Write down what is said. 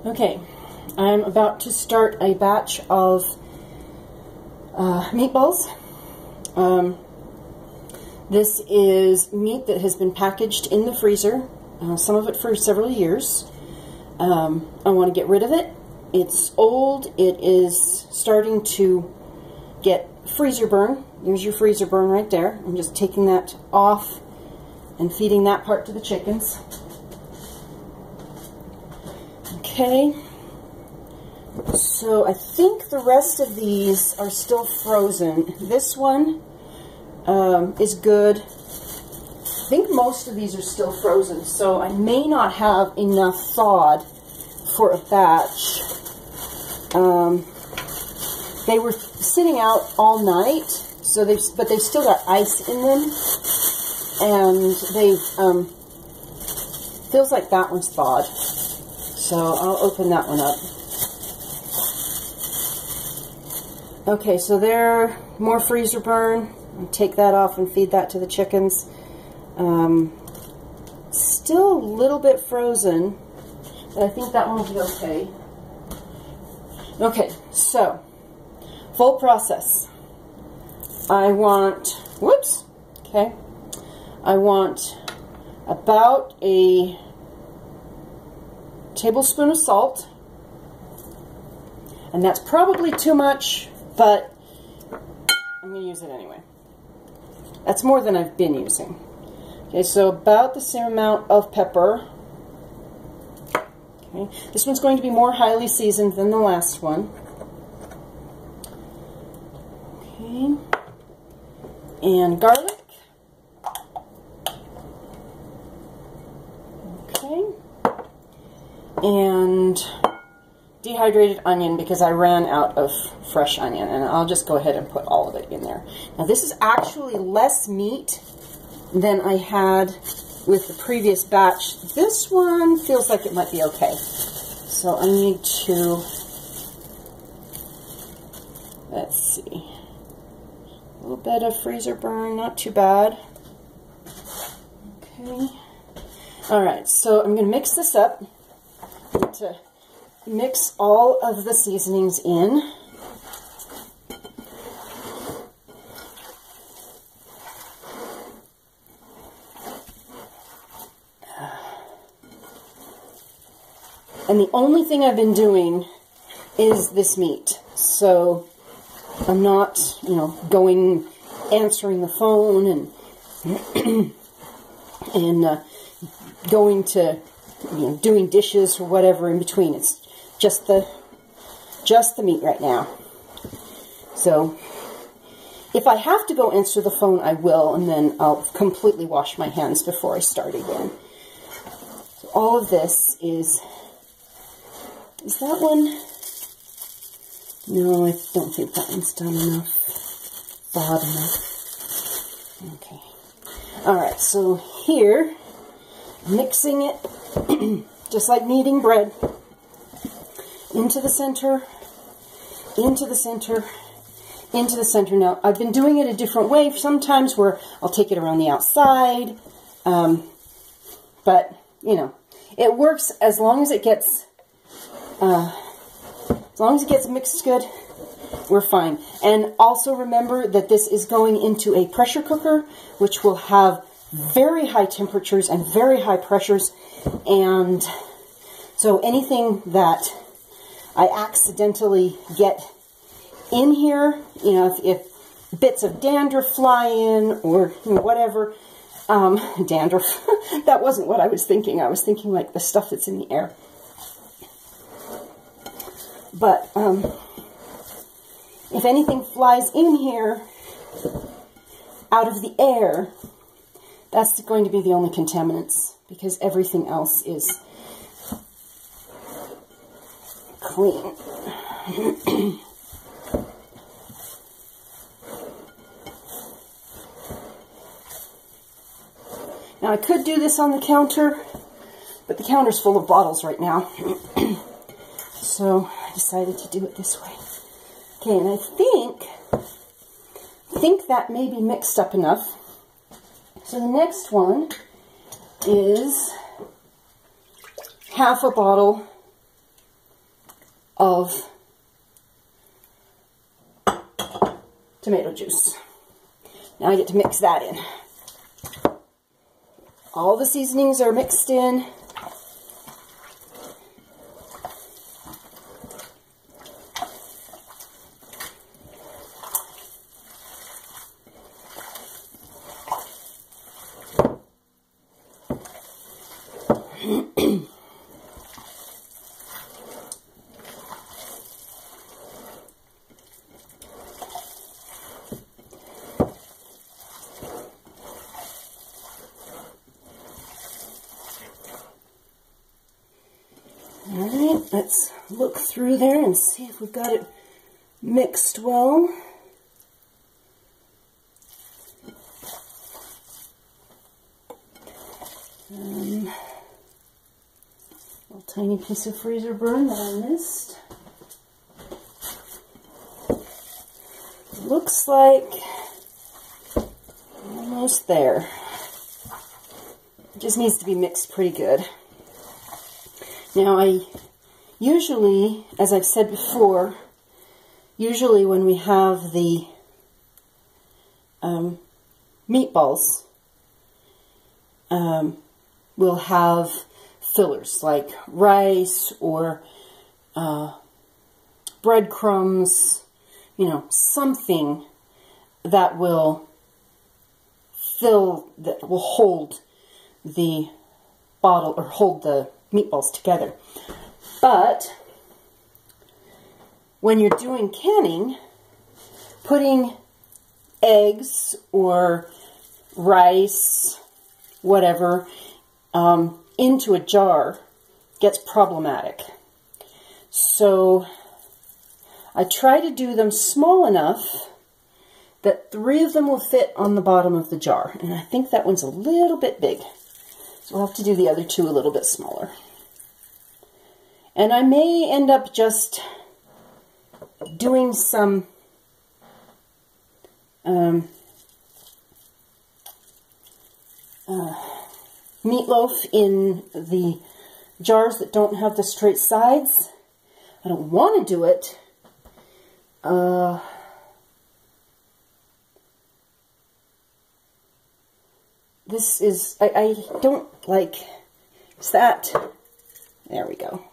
Okay, I'm about to start a batch of meatballs. This is meat that has been packaged in the freezer, some of it for several years. I want to get rid of it. It's old. It is starting to get freezer burn. There's your freezer burn right there. I'm just taking that off and feeding that part to the chickens. Okay, so I think the rest of these are still frozen. This one is good. I think most of these are still frozen, so I may not have enough thawed for a batch. They were sitting out all night, so but they've still got ice in them, and they've feels like that one's thawed. So I'll open that one up. Okay, so there, more freezer burn. I'll take that off and feed that to the chickens. Still a little bit frozen, but I think that one will be okay. Okay, so full process. I want, I want about a tablespoon of salt, and that's probably too much, but I'm going to use it anyway. That's more than I've been using. Okay, so about the same amount of pepper. Okay, this one's going to be more highly seasoned than the last one. Okay, and garlic. Okay. And dehydrated onion, because I ran out of fresh onion, and I'll just go ahead and put all of it in there. Now this is actually less meat than I had with the previous batch. This one feels like it might be okay. So I need to, let's see, a little bit of freezer burn, not too bad. Okay. Alright, so I'm going to mix this up. To mix all of the seasonings in. And the only thing I've been doing is this meat. So I'm not, going, answering the phone and and going to doing dishes or whatever in between. It's just the meat right now. So if I have to go answer the phone, I will, and then I'll completely wash my hands before I start again. So all of this is that one? No, I don't think that one's done enough. Thawed enough. Okay. Alright, so here, mixing it just like kneading bread, into the center, into the center, into the center. Now, I've been doing it a different way sometimes, where I'll take it around the outside, but, it works as long as it gets, mixed good, we're fine. And also remember that this is going into a pressure cooker, which will have very high temperatures and very high pressures, and so anything that I accidentally get in here, if bits of dandruff fly in or whatever, dandruff, that wasn't what I was thinking. I was thinking like the stuff that's in the air. But if anything flies in here out of the air, that's going to be the only contaminants, because everything else is clean. Now I could do this on the counter, but the counter's full of bottles right now. So I decided to do it this way. Okay, and I think that may be mixed up enough. So the next one is half a bottle tomato juice. Now I get to mix that in. All the seasonings are mixed in. Alright, let's look through there and see if we've got it mixed well. Little tiny piece of freezer burn that I missed. Looks like almost there. It just needs to be mixed pretty good. Now I usually, as I've said before, usually when we have the meatballs, we'll have fillers like rice or breadcrumbs, you know, something that will that will hold the bottle or hold the meatballs together. But when you're doing canning, putting eggs or rice, whatever, into a jar gets problematic. So I try to do them small enough that 3 of them will fit on the bottom of the jar. And I think that one's a little bit big. So we'll have to do the other 2 a little bit smaller. And I may end up just doing some meatloaf in the jars that don't have the straight sides. I don't want to do it. This is, I don't like, is that, there we go.